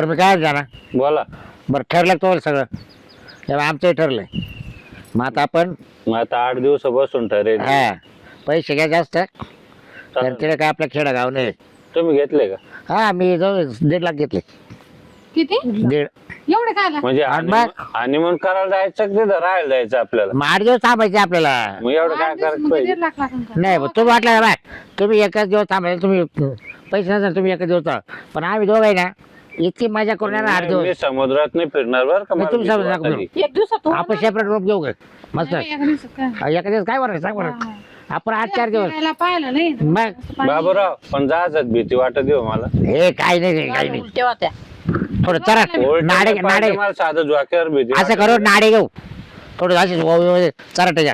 बरं मी काय जाणार बोला. बरं ठरलं तो सगळं तेव्हा आमचंही ठरलंय मग आता आपण मग आता 8 दिवस बसून ठरेल. हा पैसे घ्या जास्त तर तिकडे काय आपल्या खेडेगाव नाही. तुम्ही घेतले का? हा मी जवळ 1.5 लाख घेतले. किती 1.5 एवढे काय आला? म्हणजे आणि मग? हनीमून करायला जायचं की तिथं राहायला जायचं आपल्याला? मग 8 दिवस थांबायचे आपल्याला. मग एवढं काय करायचं पाहिजे? 1.5 लाख लागून नाही मग तुम्ही वाटलं बाय तुम्ही एकच दिवस थांबायचे तुम्ही पैसे नसेल तुम्ही एकच दिवस थांबा. पण आम्ही दोघं आहे ना इतकी मजा करून येणार 8 मी दिवस. समुद्रात नाही फिरणार बरं का. नाही, मला तुम्ही भीती समुद्रात वाटली. एक दिवसात आपण सेपरेट रूम घेऊ ग मस्त. एका दिवसात काय? एका दिवस काय बरं सांग बरं आपण 8-4 दिवस फिरायला पाहिलं नाही मग बाबूराव पण जायचं भीती वाटत हो मला. हे काही नाही काही नाही तेव्हा त्या थोडं चला उलटं नाडे पाहिजे नाडे मला साधं झोक्यावर भीती असं वाटते. करू नाडे घेऊ थोडं असे चराट्याच्या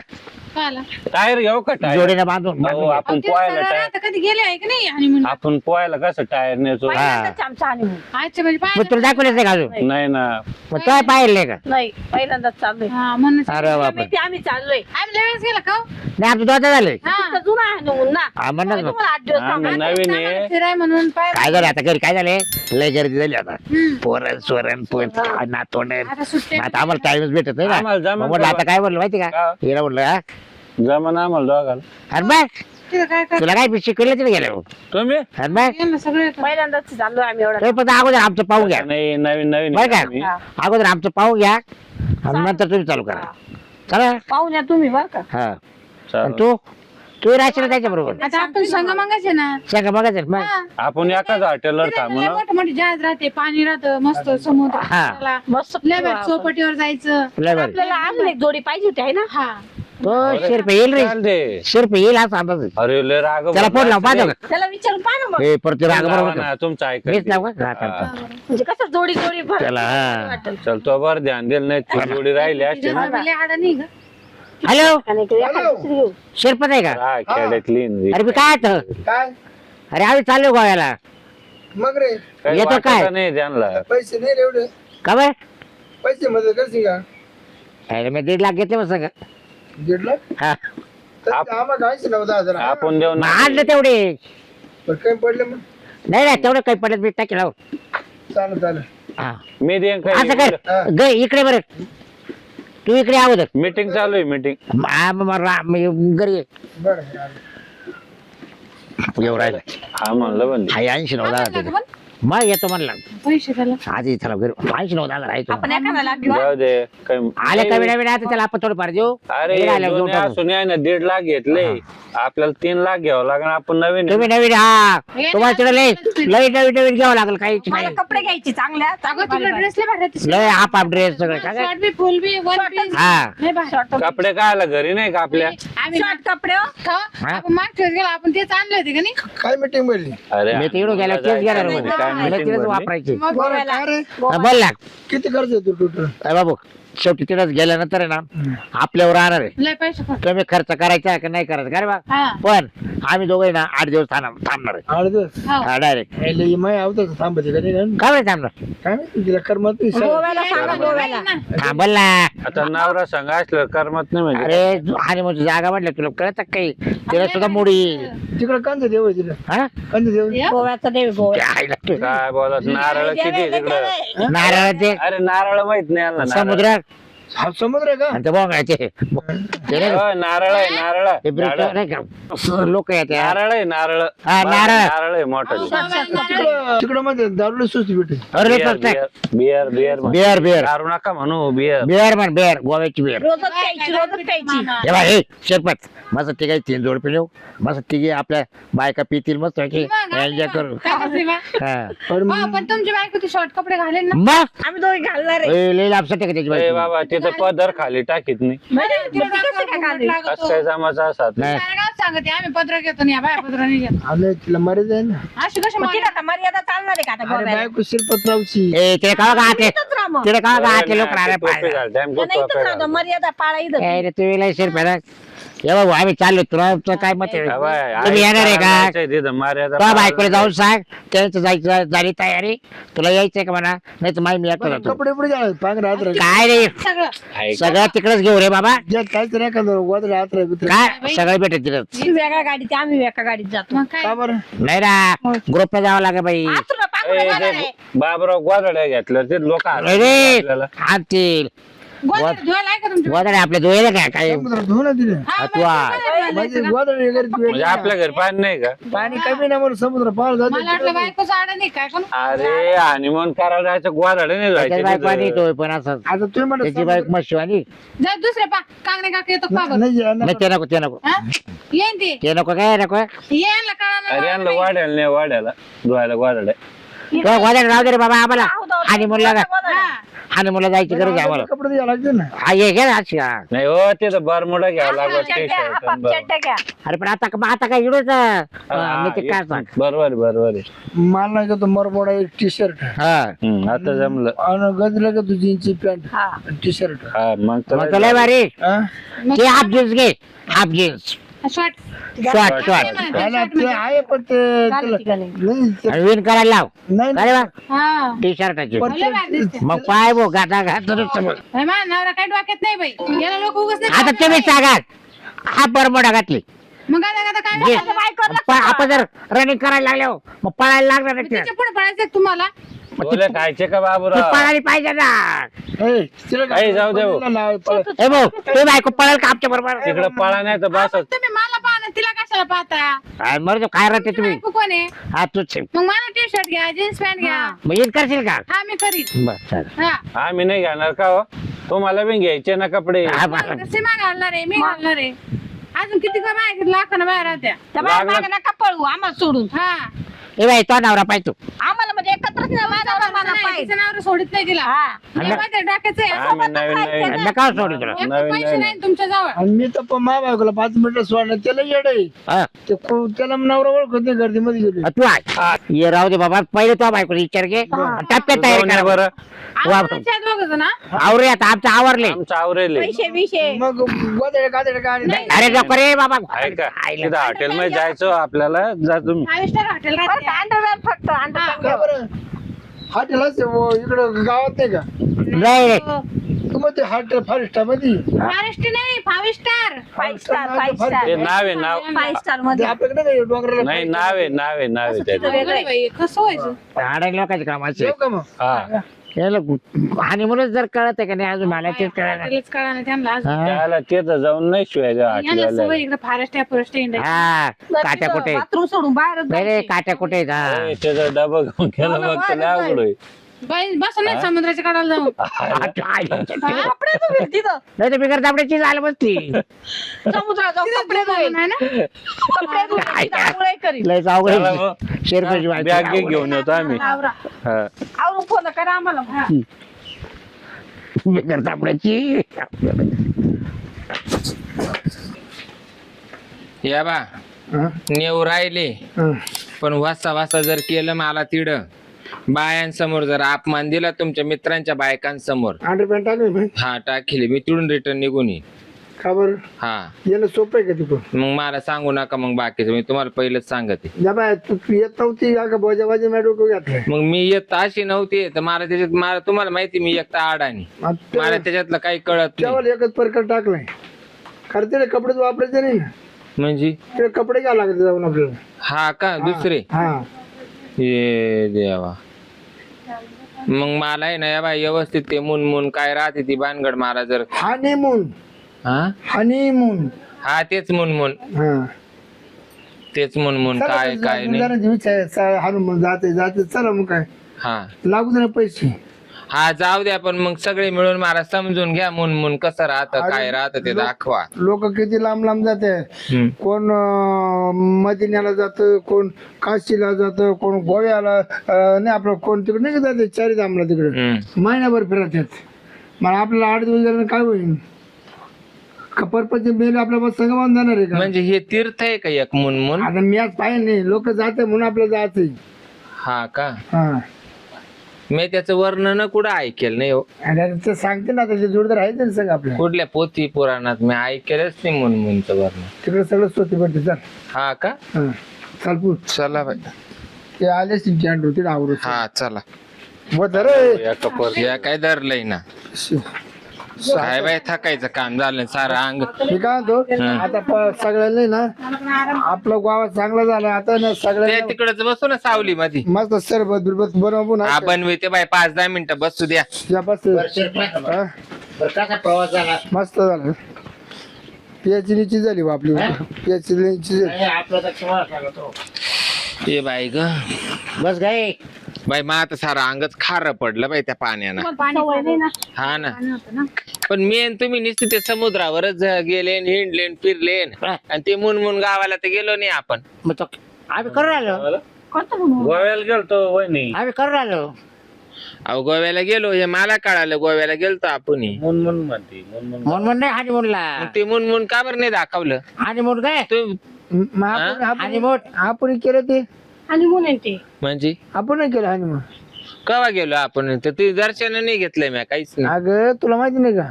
पाहिलं टायर घेऊ का टायर? जोडीने बांधून अहो, आपण पोहायला टायर आता कधी गेले आहे की नाही आणि म्हणून आपण पोहायला कसं टायर नेतो? पहिल्यांदाच आमचा honeymoon. आजच्या म्हणजे मग पाहिलं तुला दाखवलेच नाही का अजून नाही ना. मग काय पाहिलं नाही का नाही पहिल्यांदाच चाललोय हा म्हणून अरे बापरे माहिती आम्ही चाललोय आम्ही लगेच गेला का हो? नाही आमचं दोघं झाले हा. तुमचा जुना honeymoon ना हा, म्हणणार त्यामुळे मग. तुम्हाला 8 दिवस आम्ही थांबायचं. नवीन आहे. फिराय म्हणून काय पाहिलं झालं आता घरी काय झाले लय गर्दी झाली आता हम्म. पोरण सोरण नातोंड आता सुट्टे आता आम्हाला टाइमच भेटत नाही ना आम्हाला मग जमा म्हटलं आता काय बोललं माहिती का का? हिला म्हटलं हा जमा आम्हाला दोघाला. अरे बघ तिथं काय कर तुला काय शिकवलं तिथे गेलं तुम्ही अरे बघ यांना सगळं येतं. पहिल्यांदाच चाललोय आम्ही एवढा तुम्ही फक्त अगोदर आमचं पाहून घ्या नाही नवीन नवीन बरं आहे का? आम्ही. अगोदर आमचं पाहून घ्या आणि नंतर तुम्ही चालू करा चला पाहून या तुम्ही बरं का हा आणि चालेल. तू राहशील त्याच्या बरोबर आता आपण संग मंगायचे ना सांगा बघायचं मग हा. आपण एकाच हॉटेलवर तिथे थांबू लय ना. मोठं मोठी जहाज राहते पाणी राहतं मस्त समुद्र हा. त्याला मस्त लय भारी चौपाटीवर जायचं लय भारी आपल्याला अजून एक जोडी पाहिजे होती आहे ना हा तो शिरपे येईल रे चालते. शिरपे येईल असं अंदाज आहे. अरे लय राग त्याला फोन लाव पाहतो का त्याला विचारून पहा ना मग हे परत राग बरोबर ना तुमचं ऐकत मीच लाव नाही. का राहत हा. म्हणजे कसं जोडी जोडी भर त्याला हा वाटेल. चल तो बर ध्यान दिलं नाही ती जोडी राहिली असते ना. लय आडा नाही ग हॅलो आणि इकडे एखादी दुसरी घेऊ. शिरपत आहे का हा खेड्यातली इंद्री. अरे मी काय होतं? काय अरे आम्ही चाललो गोव्याला मग रे काही येतो वाटत काय? नाही त्यांना. पैसे नाही रे एवढे का बरं पैसे मदत करशील का अरे मी 1.5 लाख घेतले मग सगळं 1.5 लाख हा तर आम्हाला 80-90,000 आपण देऊ मग ना. आणलं तेवढे पण काही पडले मग नाही नाही तेवढं काही पडत मी टाकेल हो. चालेल चालेल हा. मी देईन असं काही. कर इकडे बरं तू इकडे अगोदर मीटिंग चालू आहे मीटिंग. मी घरी ये. बरं येऊ राहिला हा म्हणलं पण हाय 80-90,000 मग येतो म्हणला पैसे त्याला आधी चला घरी 80-90,000 आहे तो आपण एखादा लाख घेऊ जाऊ दे काही आले कमी नवीन आता त्याला आपण थोडं फार देऊ अरे हे राहिलं घेऊन जुने टाकू. असून आहे ना 1.5 लाख घेतले आपल्याला 3 लाख घ्यावं लागणार. आपण नवीन आहे. तुम्ही नवीन हा तुम्हाला तिकडे लय लय नवीन घ्यावं लागेल काहीच मला नाही कपडे घ्यायचे चांगल्या अगं तुला ड्रेस लय भारी दिसतो. लय हाफ हाफ ड्रेस सगळं काय काय? शॉर्ट बी फुल बी वन पीस हा लय भारी कपडे काय आला घरी नाही का आपल्या? आम्ही शॉर्ट कपडे हो. का? आपण मागच्या वेळेस गेलो आपण तेच आणले होते का नाही काय मीटिंग पडली अरे मी तिकडे गेला तेच घेणार जायचं नाही. काय मला meeting तिकडेच भरली? वापरायचे मग बरं काय रे बोल ना किती खर्च येतो टोटल अरे बाबू शेवटी तिकडेच गेल्यानंतर आहे ना आपल्यावर राहणार आहे लय पैसे खर्च तुम्ही खर्च करायचा का नाही करायचा का रे बा हा पण आम्ही दोघे ना 8 दिवस थांबणार आहे 8 दिवस हो. डायरेक्ट लई माय आवतं थांबते का नाही काय माहिती थांबणार काय माहिती तिला करमत नाही गोव्याला सांगा गोव्याला थांबल ना आता नवरा संघ असलं करमत नाही म्हणजे. अरे आणि मग जागा म्हटलं तुला कळत काही तिला सुद्धा मुडी तिकडे कंद देव आहे तिला हा कंद देव गोव्याचा देव गोवा ते आईला ते काय बोलत नारळ किती तिकडं. नारळ ते अरे नारळ माहित नाही यांना नारळ. समुद्र हा समुद्र आहे का आणि ते बोंगायचे ते नाही होय, नारळ आहे नारळ. ते ब्रिटिश झाडं. नाही का लोक येते नारळ आहे नारळ. हा, नारळ. नारळ आहे मोठं. तिकडं मध्ये दारूला सुस्ती भेटे अरे बियर बियर बिअर बिअर दारू नका म्हणू बियर. बिअर म्हण बिअर गोव्याची बिअर रोजच प्यायची रोजच प्यायची हे बघ हे शेरपत मस्त तिघे 3 जोड पिलो मस्त तिघे आपल्या बायका पितील मस्त एन्जॉय करू काय करते बा? हा हो, पण तुमची बायको ती शॉर्ट कपडे घालेल ना मग आम्ही दोघे घालणार आहे ए, लई लापसट आहे का त्याची ए बायको? बाबा तिथं पदर खाली टाकीत नाही. तिला मग ती कसं काय दाखवा, घालेल? लागतो. कसं काय जमाचा असा ते? नाही काय गाव सांगते आम्ही पत्र घेतो नाही बाय पत्र नाही घेत आलं तिला मर्यादा आहे ना अशी कशी मग तिला आता मर्यादा चालणार आहे का आता अरे गोव्याला बायको शिरपतरावची ए ते का गाते इथंच राहा मग तिथे का गाते नाही, लोक ते राहिले टोपी पाहिजे घालते, आम्ही नाही इथंच टोपी राहतो घालतो. मर्यादा पाळा इथं रे तू लई शेरपेला ये बाबू आम्ही चाललो तुला काय मत आहे हा बाय, तुम्ही येणार आहे का जायचंय तिथं मर्यादा तुझ्या बायकोला पाळायला. जाऊन सांग त्यांचं जायचं झाली तयारी तुला यायचंय का म्हणा नाही तर मी एकटा जातो कपडे पुढे घाल पांग राहत राहील काय रे सगळं आहे का? सगळं तिकडेच घेऊ रे बाबा ज्यात काहीच नाही का गोद राहत राहील काय सगळं भेटत तिकडच ती वेगळ्या गाडीत आम्ही वेगळ्या गाडीत जातो मग काय का बरं नाही ना ग्रुपला जावं लागेल बाई आसुरा कुठे गोदड्या आहे? बाबराव गोदड्या घेतल्या ते लोक अरे आपल्याला आणतील गोदड्या धुवायला आहे का तुमच्या गोदडे आपले धुळे काय काय समुद्रात धुवून दिले हा, तू मग आ. ते गोदड्या धुवायला म्हणजे जायचं का? गोदावरी वगैरे म्हणजे आपल्या घरी पाणी नाही का पाणी कमी नाही म्हणून समुद्र पार मला वाटलं जाते बायकोचं आड नाही काय पण अरे हनीमून करायला जायचं गोदडे नाही त्याच्यात बायको आणि जायचे तो पण असं आता तुम्ही म्हणा त्याची बाईक मशी आणि जा दुसरे पा कांगणे काका येतो का बरं? नाही येणार. नाही ते नको ते नको हा? येईन ते ते नको काय नको येईनला कळा अरे यांना वाढायला नाही वाढायला धुवायला गोदड्या तो गोदडे राहू दे रे बाबा आम्हाला आणि मुलाला हा आणि मुला जायची गरज आहे आम्हाला कपडे द्यावं लागते ना हा ये घे ना अशी, हा. नाही हो ते तर बरमुडा घ्यावं लागत चड्ड्या घ्या. अरे पण आता काय इडूच मी ते काय सांग बरोबर बरोबर आहे मला नाही का तो मरमोडा एक टी शर्ट हा आता जमलं आणि गजला का तू जीन्सची पॅन्ट हा. टी शर्ट हा मग तर मग तुला भारी मग ते हाफ जीन्स घे half jeans short short short ते आहे पण ते घालू त्याला- ठिकाणी. नाही ते- आणि विन करायला लाव नाही अरे वा हा टी शर्टाची पण लय भारी दिसते. मग पाय बो गाता घात समोर बाई, माझा नवरा काही डोक्यात नाही बाई याला लोक उगाच नाही आता तुम्ही सांगाल हा बरमोडा घातली मग आता काय घे. करायचं? आपण जर रनिंग करायला लागले हो, मग पळायला लागणार नाही त्याच्या पुढे पडायचं का तुम्हाला तुला खायचे का ती बाबूराव पळाली पाहिजे ना ए, तिला काय- काही जाऊ दे हो. लाव, पळ. ए भाऊ तू बायको पळेल का आमच्या बरोबर तिकडे पळा नाही तर बस तुम्ही मला पाहा तिला कशाला पाहता मर काय राहते तुम्ही बायको कोण आहे हा तूच आहे. मग मला टी शर्ट घ्या जीन्स पॅन्ट घ्या मग येत करशील का हा मी करीन बस चालेल हा आम्ही नाही घेणार का हो तुम्हाला बी घ्यायचे ना कपडे हा, बस. सीमा घालणार आहे मी घालणार आहे अजून किती का बाहेर लाखानं बाहेर राहत्या त्या बाया मागे नका पळू आम्हाला सोडून. हा ए बाई तो नवरा पाहिजे तू आम्हाला म्हणजे एकत्रच नाही, माझा नवरा मला पाहिजे. तिचं नाव सोडित नाही तिला हा. हे माझ्या डोक्याचं आहे. आम्ही नवीन नवीन नका सोडू तुला एक तर नवीन पैसे नवीन. नाही तुमच्या जवळ आणि मी तर मा बायकोला 5 मिनिटं सोडलं त्याला येड आहे हा. त्याला नवरा ओळखत नाही गर्दीमध्ये गेली तू आहे ये राहू दे बाबा पहिले तो बायको विचार घे टप्प्यात तयारी जाऊन या करा बरं आवडीच्या आहेत बघ ना आवरे आता आमचं आवरले आमचं आवरेल पैसे विषय मग गोदडे गादडे काय अरे नको रे बाबा ऐका तिथं हॉटेलमध्ये जायचं आपल्याला जा तुम्ही 5 स्टार हॉटेल राहते अंडरवेअर फक्त अंडरवेअर का बरं हॉटेलच इकडं गावात नाही का नाही रे मग ते हॉटेल 5 स्टार मध्ये फॉरेस्ट नाही 5 स्टार 5 स्टार 5 ते स्टार नाव आहे नाव 5 स्टार ते मध्ये आपल्याकडे नाही डोंगराला नाही नाव आहे नाव आहे नाव आहे त्याचं वेगळं बाई कसं व्हायचं अडक लोकांचे कामाचे येऊ का मग हा आणि म्हणून जर कळत आहे का नाही अजून मला तेच कळलं हॉटेलच कळा ना त्यांना आज. त्याला तिथं जाऊन नाही शिवाय यांना हॉटेलला सवय इकडे फॉरेस्ट आहे फॉरेस्ट आहे हा काट्या कुठे बाथरूम सोडून बाहेर नाही रे काट्या कुठे आहेत? हा. त्याचा डबा घेऊन गेला मग त्याला अवघड होईल बाई बस नाही समुद्राच्या कडाला जाऊन कपडे धुवे तिथं नाही तर बिगर दाबड्याची झाल बसली समुद्रात जाऊन कपडे धुवे आहे ना कपडे धुवे तिथं आंघोळ करीन. लय चला अवघड मग. शेरपाची बॅग घेऊन येतो आम्ही आवरा. हा आवरून फोन करा आम्हाला बिगर दाबड्याची या बा हा? नेऊ राहिले हा. पण वासा वासा जर केलं मला तिड बायांसमोर जर अपमान दिला तुमच्या मित्रांच्या बायकांसमोर अंडरपॅन्ट टाकली मी हा टाकील मी तिडून रिटर्न निघून येईन का बरं हा याला सोपं आहे का तिकडून मग मला सांगू नका मग बाकीचं मी तुम्हाला पहिलेच सांगते जा बाय तू येत नव्हती का बोजा बाजी मॅडम घातलंय मग मी येत अशी नव्हती तर मला त्याच्यात मला तुम्हाला माहिती मी एकटा अडाणी मला त्याच्यातलं काही कळत नाही त्यावर एकच प्रकार टाकलाय खरं ते कपडेच वापरायचे नाही ना म्हणजे ते कपडे घ्यावं लागते जाऊन आपल्याला हा का दुसरे हा ये देवा मग मला आहे ना या बाई व्यवस्थित ते मुनमुन काय राहते ती भानगड मला जर हनीमून हा हनीमून हा तेच मुनमुन हा तेच मुनमुन काय काय नाही विचार हनुमान जाते जाते चला मग काय हा लागू दे ना पैसे हा जाऊ द्या पण मग सगळे मिळून मला समजून घ्या मुनमुन कसं राहतं काय राहतं ते दाखवा लोक किती लांब लांब जाते हम्म. कोण मदिन्याला जात कोण काशीला जात कोण गोव्याला नाही आपलं कोण तिकडे नाही का जाते चारी धामला तिकडे हम्म. महिनाभर फिरत आहेत मला आपल्याला 8 दिवस गेलं काय होईल खपरपचे मेल आपल्या बस संग बांधून जाणार आहे का म्हणजे हे तीर्थ आहे का एक मुनमुन आता मी आज पाहिजे नाही लोक जाते म्हणून आपल्याला जायचंय हा का हा मी त्याचं वर्णन कुठं ऐकेल नाही हो आणि आता ते सांगते ना त्याचे जोडदार आहे ना सगळं आपल्या कुठल्या पोथी पुराणात मी ऐकेलच नाही मुनमुनचं वर्णन तिकडे सगळं स्वती पडते चल हा का हा चाल पूर चला बाई ते आलेच तुमची अंडू तिथे आवडू हा चला रे एका पोर या काय धरलंय ना काय बाय थकायचं काम झालं सारं अंग. मी काय म्हणतो आता सगळ्यांना ना आपलं गावात चांगलं झालं आता ना ते सगळ्यांना तिकडच बसू ना सावली मध्ये. मस्त सरबत बिरबत बनवून हा बनविते बाय 5-10 मिनिटं बसू द्या. या बस हा, कसा प्रवास झाला मस्त झालं. PhD झाली बा आपली PhD झाली. आपलं तर केव्हा सांगतो. ए बाई ग बस गाय बाई मग आता सारं अंगच खार पडलं बाई त्या पाण्यानं. सवय नाही ना हा ना पाणी होतं ना. पण मी आणि तुम्ही नुसते ते समुद्रावरच गेले हिंडले फिरले आणि ते मुनमुन गावाला तर गेलो नाही आपण. मग तो आम्ही करून आलो. कोणतं म्हणून गोव्याला गेलतो वहिनी आम्ही करून आलो. अहो गोव्याला गेलो हे मला कळालं गोव्याला गेलतो आपण. मुनमुन म्हणते मुनमुन. म्हणून नाही हानिमूनला. ते मुनमुन का बरं नाही दाखवलं हानिमून काय तू? मग आपण हानिमून आपण केलं ते हनीमून आहे ते. म्हणजे आपण नाही केलं हनीमून. केव्हा गेलो आपण तर ते दर्शन नाही घेतलंय मी काहीच नाही. अगं तुला माहिती नाही का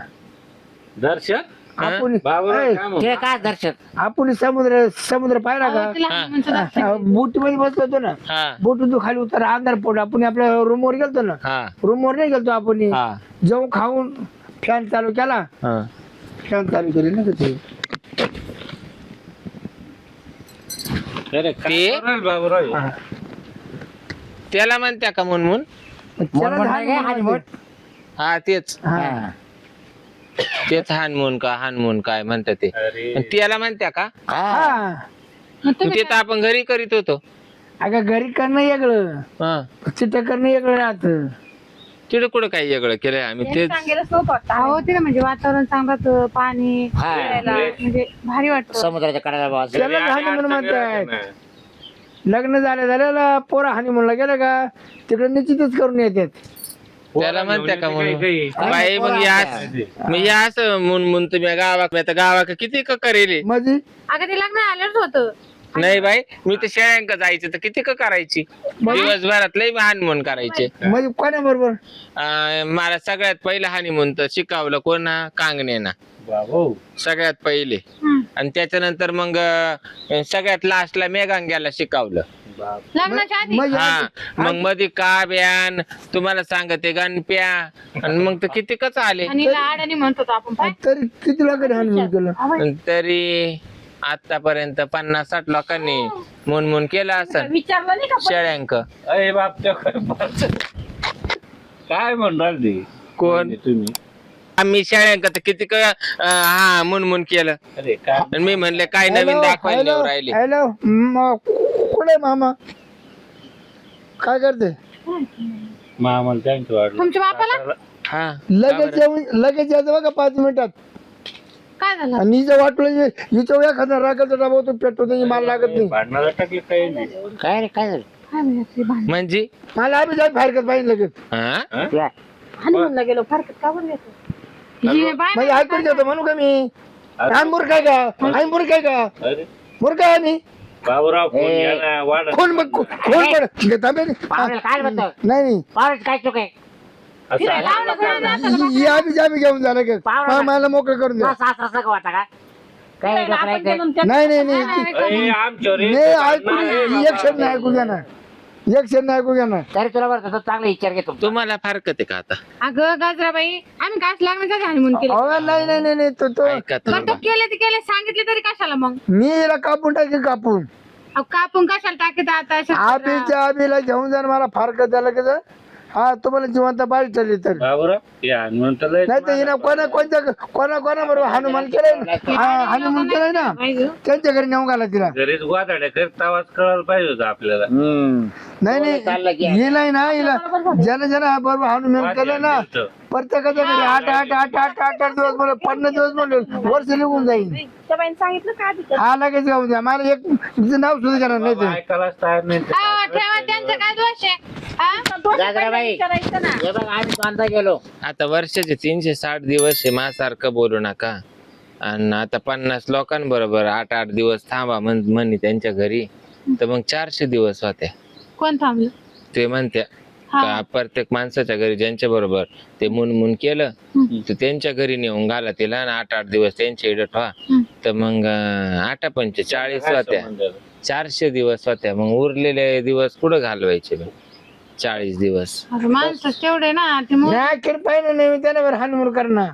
दर्शन आपण बाबूराव ऐ, काय म्हणतो? ते काय दर्शक. आपण समुद्र पाहिला का तिला हनीमूनचं दाखवलं. बोटी मध्ये बसलो होतो ना. हा बोटून तू खाली उतर अंधार पड आपण आपल्या रूम वर गेलतो ना. हा रूम वर नाही गेलतो आपण हा जेवण खाऊन फॅन चालू केला हा फॅन चालू केली ना ते अरे काय ते? करू राहिला बाबूराव? हा. त्याला म्हणत्या का मुनमुन? त्याला म्हणून नाही काय हानिमून हानिमून. हा तेच हा. तेच हानमून का हानमून काय म्हणतात ते. अरे आणि त्याला म्हणत्या का? हा. हा. मग तुम्ही ते तर आपण घरी करीत होतो. अगं घरी करणं वेगळं हा चिट्ट करणं वेगळं राहत. तिकडे कुठं काही वेगळं केलंय आम्ही तेच. सांगेलच नव्हतं अहो तिला म्हणजे वातावरण चांगलं होतं, पाणी हा. फिरायला म्हणजे भारी वाटतं. समुद्राच्या कडाला बस. त्याला घरी आली हानिमून अडचण म्हणतात. राहते ना. लग्न झालेला पोरा हानिमूनला गेलं का तिकडे निश्चितच करून येतात. त्याला म्हणत्या का काही- म्हणून? काही. बाई मग या असं मुनमुन तुम्ही गावाक किती का करेल. म्हणजे अगं ते लग्न आल्याच होतं. नाही बाई मी तर शेळ्यांक जायचं तर किती का करायची दिवसभरात लय हानिमून करायचे. म्हणजे कोणा बरोबर मला सगळ्यात पहिलं हानिमून तर शिकवलं कोणा कांगणेना बाबू सगळ्यात पहिले. आणि त्याच्यानंतर मग सगळ्यात लास्टला मेघांग्याला शिकवलं. लग्नाच्या आधी म्हणजे हा मग मध्ये काब्यान तुम्हाला सांगते गणप्या आणि मग तर किती कच आले. आणि लाड म्हणत होतो आपण पाय. तरी किती लोकांनी हानिमून केलं. तरी आतापर्यंत 50-60 लोकांनी मुनमुन केलं असं विचारलं नाही का शेळ्यांक. अरे बापच्या काय म्हणणार ते कोण तुम्ही? आम्ही शेळ्यांक तर किती हा मुनमुन केलं. अरे काय आणि मी म्हणले काय नवीन दाखवायला नेऊ राहिले. हॅलो कुठे मामा काय करते. मामाला त्यांचं वाटलं. तुमच्या बापाला हा लगेच यायचं बघा 5 मिनिटात. काय झालं? आणि हिचं वाटलं हिचं एखादा रागाचा डबा होतो पेटतो त्याची मला लागत नाही. भांडणाला टाकले काही नाही. काय रे काय झालं. काय म्हणते भांडण? म्हणजे मला आम्ही जाऊन फारकत पाहिजे लगेच. हा तुला हनीमूनला गेलो फारकत का बरं घेतो. ही बाय म्हणजे ऐकून घेतो म्हणू का मी आम्ही मूर्ख आहे का आम्ही मूर्ख आहे का अरे मूर्ख आहे आम्ही. बाबूराव फोन घ्या ना, वाढ. कोण मग कोण पाहुण्याला काय म्हणतो. नाही पाहुण्याची काय चूक आहे. असं आहे. पाहुणे कोणाला जातं? ही आम्ही घेऊन झालं का पाहुणा- मला मोकळं करून द्या. तुला सासरा सगळं वाटा का काय डोकं नाही ते. नाही अरे, आमच्यावर नाही एक ऐकून भांडणं एक क्षण नाही ऐकू घ्या ना एक क्षण नाही ऐकू घ्या ना. तरी तुला बरं चांगला विचार घेतो. तुम्हाला फारकत आहे का आता? अगं गाजराबाई आम्ही काय लग्नाच्या हनीमून केलं. अहो, नाही नाही नाही नाही तो ऐका बरं तुम्ही तो केले ते केले सांगितले तरी कशाला मग? मी याला कापून टाकेल कापून अहो, कापून कशाला टाकीत आता अशा आबीच्या आबीला घेऊन जाणार मला फारकत झालं की हा तुम्हाला जिवंत बाहेर चालली तर बाबूराव हे हनुमंत लय नाही तर हिनं कोणा बरोबर हनुमान केलंय हनुमान केलंय ना त्यांच्या घरी नेऊन घाला तिला. घरीच गोदाड्या करत आवाज कळायला पाहिजे होता आपल्याला. नाही चाललं की नाही हिला ना हिला ज्यानं बरोबर हनुमान केलं ना प्रत्येकाच्या घरी 8 दिवस बोल 50 दिवस बोलले वर्ष निघून जाईल. त्या बाईने सांगितलं का आधी हा लगेच घेऊन द्या मला एक तिचं नाव सुद्धा घेणार नाही ते. ऐकायलाच तयार नाही ते. अहो, ठेवा त्यांचं काय दोष आहे हा? गाजराबाई विचारायचं ना. हे बघ आम्ही बांधा गेलो. आता वर्षाचे 360 दिवस आहे माझ्यासारखं बोलू नका. आणि आता 50 लोकांबरोबर 8 दिवस थांबा म्हणे त्यांच्या घरी तर मग 400 दिवस होते. कोण थांबलं? ते म्हणत्या का प्रत्येक माणसाच्या घरी ज्यांच्या बरोबर ते मुनमुन केलं तर त्यांच्या घरी नेऊन घाला तिला आणि 8 दिवस त्यांच्या इडत व्हा. तर मग 8×5 40 होत्या. 400 दिवस होत्या. मग उरलेले दिवस कुठं घालवायचे मग? 40 दिवस. अरे माणसं तेवढे ना ते मग नाही पाहिजे नाही मी त्याला हनुमान करणार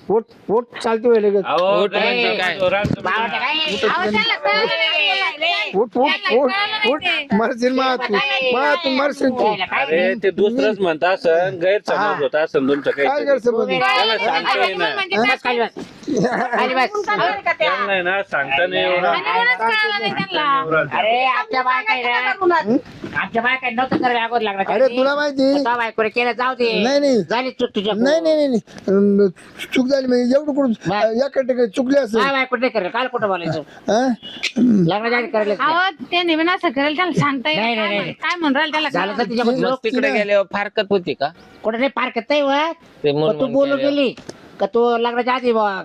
पोट चालतो आहे लगेच. अहो, उठ म्हणजे काय? बावळट काय? अहो, त्यांना कळलं नाही. उठ मरशील तू मरशील तू. अरे ते दुसरंच म्हणत असं गैरसमज होत असं तुमचं काय काही करतो बघ. त्याला सांगता येईना. म्हणजे बस खाली बस. खाली बस. त्यांना आहे ना सांगता नाही येणार. हनीमूनच कळलं नाही त्यांना. अरे आमच्या बायका आहे ना, आमच्या बायका नव्हतं करायला अगोदर लागणार. अरे तुला माहिती बायकोने केलं जाऊ दे. नाही. झाली चूक तुझ्या. नाही चूक झाली म्हणजे एवढं कुठून एका चुकले असं काय बायको नाही करेल काल कुठं बोलायचं हा? लग्नाच्या आधी करायला अहो ते नेहमी असं करेल त्याला सांगता नाही, येईल नाही. काय म्हणून राहिलं त्याला झालं तर तिच्यामध्ये मग लोक तिकडे गेल्यावर फारकत होती का कुठे नाही पार करताय वा ते तू मुनमुन बोलून केल्यावर? गेली का तू लग्नाच्या आधी बघ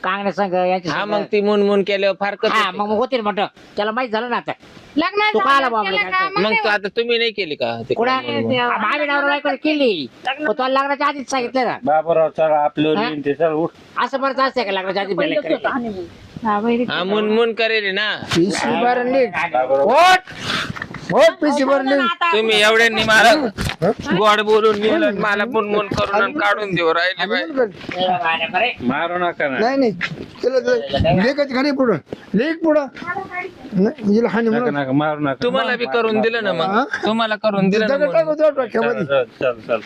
कांगण्या संघ यांची हा मग ती मुनमुन केल्यावर फारकत हा होती. मग होतील म्हटलं त्याला माहित झालं ना आता लग्न तू काला झालं, बाबा केलं काय? का? मग मग नाही तू आता तुम्ही नाही केली का ते कुठं मुनमुन? आम्ही नवरा बायको केली पण तुला लग्नाच्या आधीच सांगितलं ना बाबूराव चला आपलं हा? लिहिण ते चल उठ. असं बरंच असतं का लग्नाच्या आधी बेलेग करायचं? हा, बहिरी. हा मुनमुन करेल ना पिशवी भरली पिशवी भरली तुम्ही एवढ्यांनी मला गोड बोलून नेलं मला मुनमुन करून आणि काढून देऊ राहिले बाई. मारू नका ना. नाही त्याला लेखाची खाली पुढं लेख पुढं नाही, हिला हानी नका म्हणून नका मारू नका. तुम्हाला बी करून दिलं ना मग तुम्हाला करून दिलं ना दगड मुनमुन. टाकतो डोक्यामध्ये चल चल चल